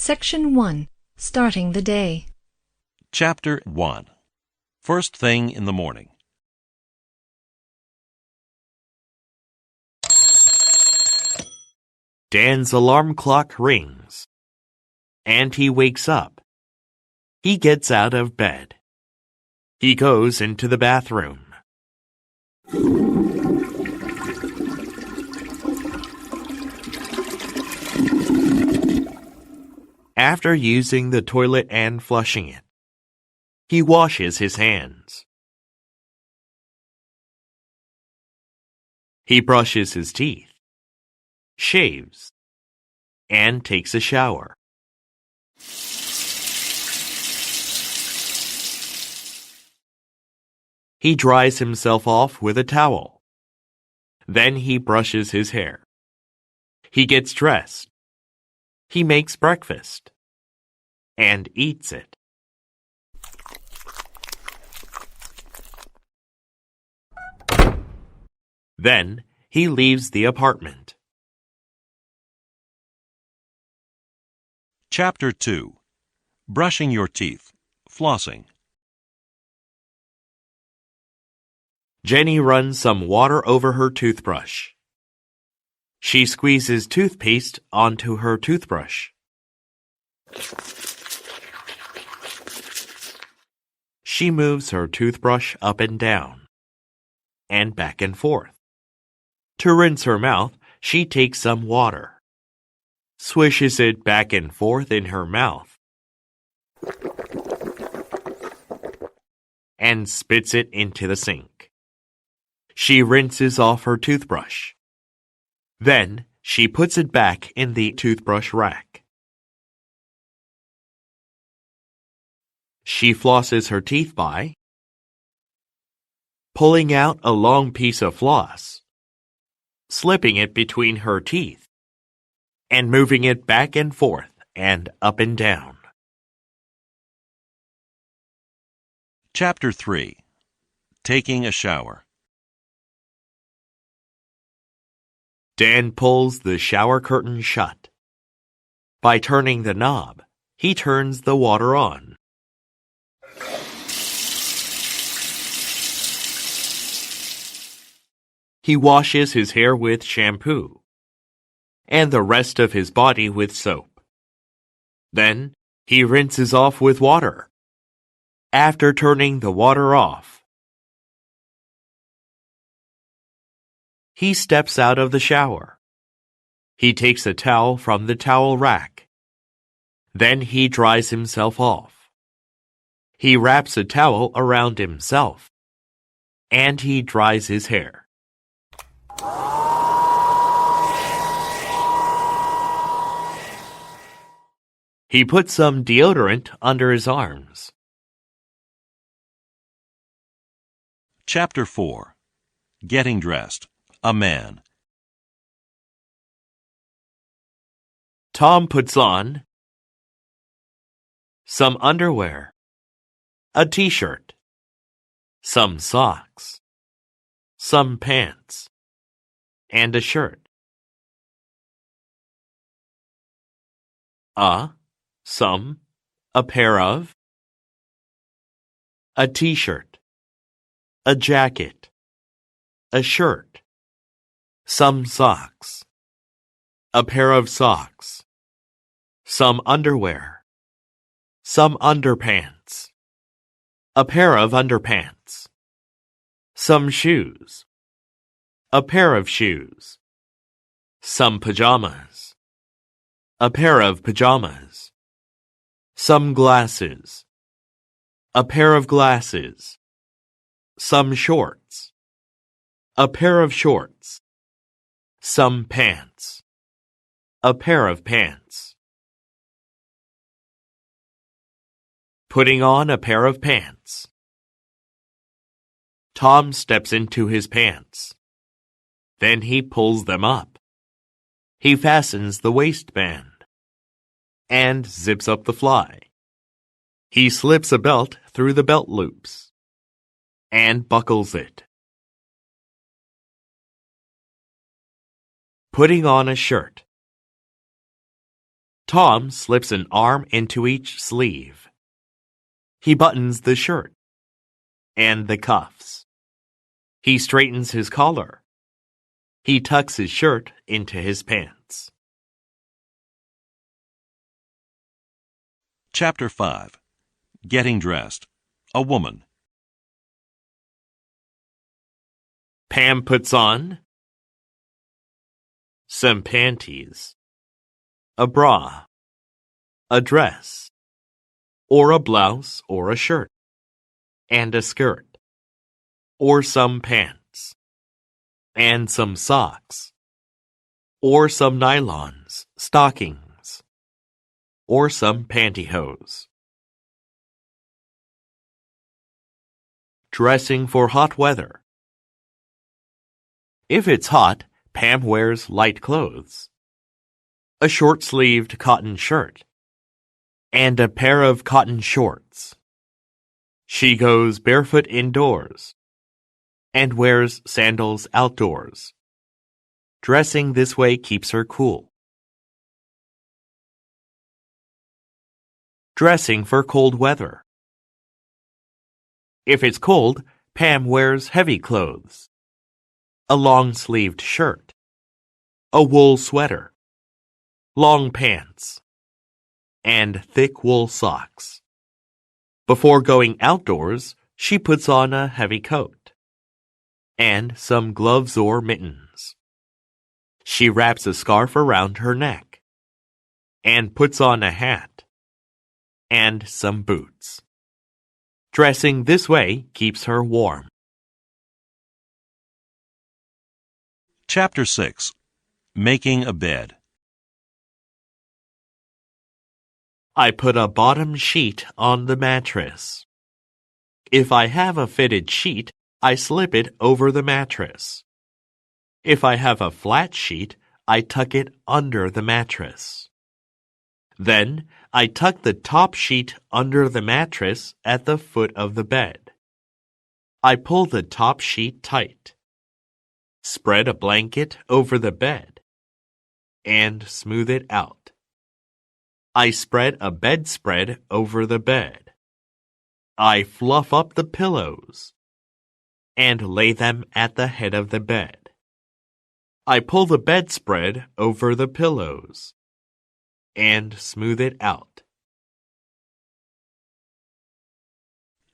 Section 1. Starting the day. Chapter 1. First thing in the morning. Dan's alarm clock rings, and he wakes up. He gets out of bed. He goes into the bathroom. After using the toilet and flushing it, he washes his hands. He brushes his teeth, shaves, and takes a shower. He dries himself off with a towel. Then he brushes his hair. He gets dressed. He makes breakfast and eats it. Then he leaves the apartment. Chapter 2. Brushing your teeth. Flossing. Jenny runs some water over her toothbrush. She squeezes toothpaste onto her toothbrush. She moves her toothbrush up and down, and back and forth. To rinse her mouth, she takes some water, swishes it back and forth in her mouth, and spits it into the sink. She rinses off her toothbrush. Then she puts it back in the toothbrush rack. She flosses her teeth by pulling out a long piece of floss, slipping it between her teeth, and moving it back and forth and up and down. Chapter 3. Taking a shower. Dan pulls the shower curtain shut. By turning the knob, he turns the water on. He washes his hair with shampoo and the rest of his body with soap. Then he rinses off with water. After turning the water off, he steps out of the shower. He takes a towel from the towel rack. Then he dries himself off. He wraps a towel around himself, and he dries his hair. He puts some deodorant under his arms. Chapter 4. Getting dressed. A man. Tom puts on some underwear, a t-shirt, some socks, some pants, and a shirt. A pair of, a t-shirt, a jacket, a shirt, some socks, a pair of socks, some underwear, some underpants, a pair of underpants, some shoes, a pair of shoes, some pajamas, a pair of pajamas, some glasses, a pair of glasses, some shorts, a pair of shorts, some pants, a pair of pants. Putting on a pair of pants. Tom steps into his pants. Then he pulls them up. He fastens the waistband and zips up the fly. He slips a belt through the belt loops and buckles it. Putting on a shirt. Tom slips an arm into each sleeve. He buttons the shirt and the cuffs. He straightens his collar. He tucks his shirt into his pants. Chapter 5. Getting dressed. A woman. Pam puts on some panties, a bra, a dress, or a blouse or a shirt, and a skirt, or some pants, and some socks, or some nylons, stockings, or some pantyhose. Dressing for hot weather. If it's hot, Pam wears light clothes, a short-sleeved cotton shirt, and a pair of cotton shorts. She goes barefoot indoors and wears sandals outdoors. Dressing this way keeps her cool. Dressing for cold weather. If it's cold, Pam wears heavy clothes, a long-sleeved shirt, a wool sweater, long pants, and thick wool socks. Before going outdoors, she puts on a heavy coat and some gloves or mittens. She wraps a scarf around her neck and puts on a hat and some boots. Dressing this way keeps her warm. Chapter 6. Making a bed. I put a bottom sheet on the mattress. If I have a fitted sheet, I slip it over the mattress. If I have a flat sheet, I tuck it under the mattress. Then, I tuck the top sheet under the mattress at the foot of the bed. I pull the top sheet tight. Spread a blanket over the bed and smooth it out. I spread a bedspread over the bed. I fluff up the pillows and lay them at the head of the bed. I pull the bedspread over the pillows and smooth it out.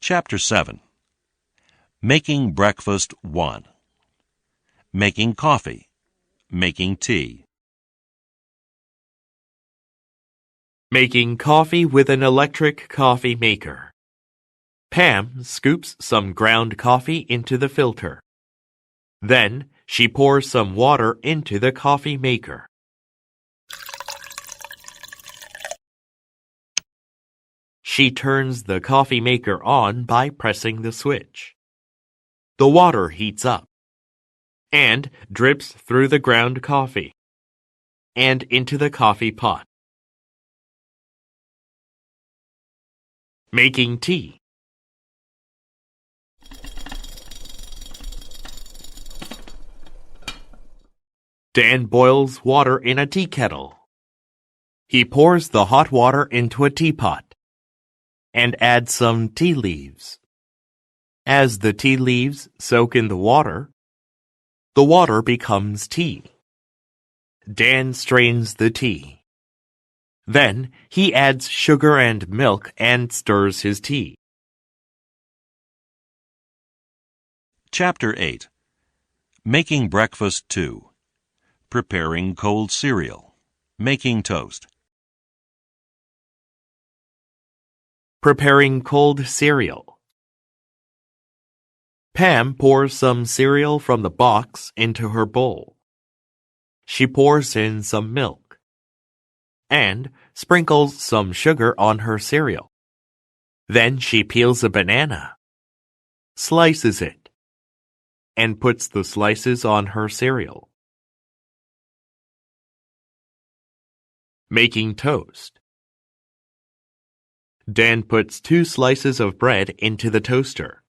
Chapter 7. Making breakfast 1. Making coffee. Making tea. Making coffee with an electric coffee maker. Pam scoops some ground coffee into the filter. Then she pours some water into the coffee maker. She turns the coffee maker on by pressing the switch. The water heats up and drips through the ground coffee and into the coffee pot. Making tea. Dan boils water in a tea kettle. He pours the hot water into a teapot and adds some tea leaves. As the tea leaves soak in the water becomes tea. Dan strains the tea. Then he adds sugar and milk and stirs his tea. Chapter 8. Making breakfast 2. Preparing cold cereal. Making toast. Preparing cold cereal. Pam pours some cereal from the box into her bowl. She pours in some milk and sprinkles some sugar on her cereal. Then she peels a banana, slices it, and puts the slices on her cereal. Making toast. Dan puts 2 slices of bread into the toaster.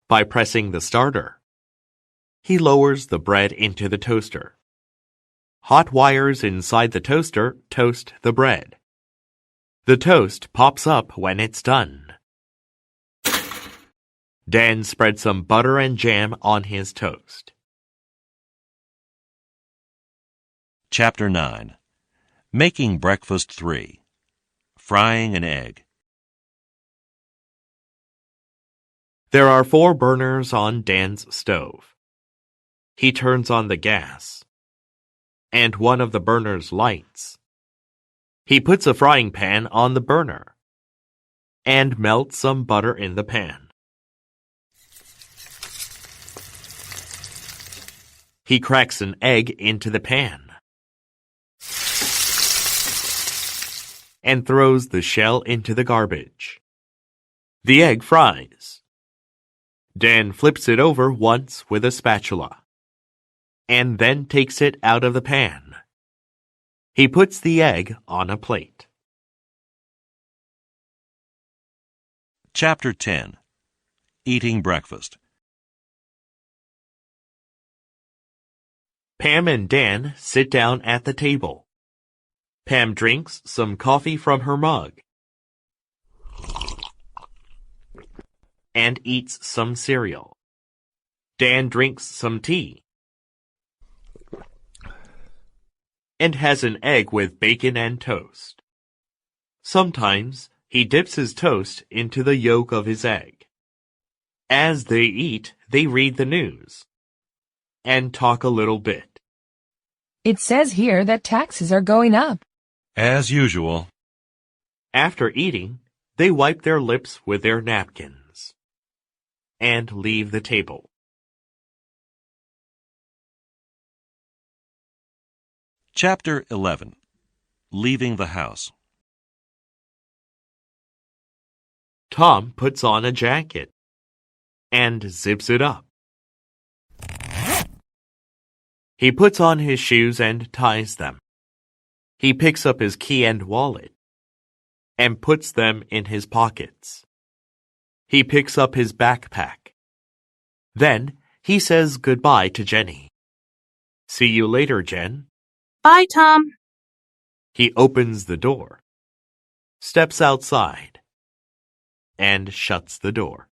By pressing the starter, he lowers the bread into the toaster. Hot wires inside the toaster toast the bread. The toast pops up when it's done. Dan spread some butter and jam on his toast. Chapter 9. Making Breakfast 3. Frying an egg. There are 4 burners on Dan's stove. He turns on the gas, and one of the burners lights. He puts a frying pan on the burner and melts some butter in the pan. He cracks an egg into the pan and throws the shell into the garbage. The egg fries. Dan flips it over once with a spatula and then takes it out of the pan. He puts the egg on a plate. Chapter 10. Eating breakfast. Pam and Dan sit down at the table. Pam drinks some coffee from her mug and eats some cereal. Dan drinks some tea and has an egg with bacon and toast. Sometimes he dips his toast into the yolk of his egg. As they eat, they read the news and talk a little bit. It says here that taxes are going up. As usual. After eating, they wipe their lips with their napkins and leave the table. Chapter 11. Leaving the house. Tom puts on a jacket and zips it up. He puts on his shoes and ties them. He picks up his key and wallet and puts them in his pockets. He picks up his backpack. Then he says goodbye to Jenny. See you later, Jen. Bye, Tom. He opens the door, steps outside, and shuts the door.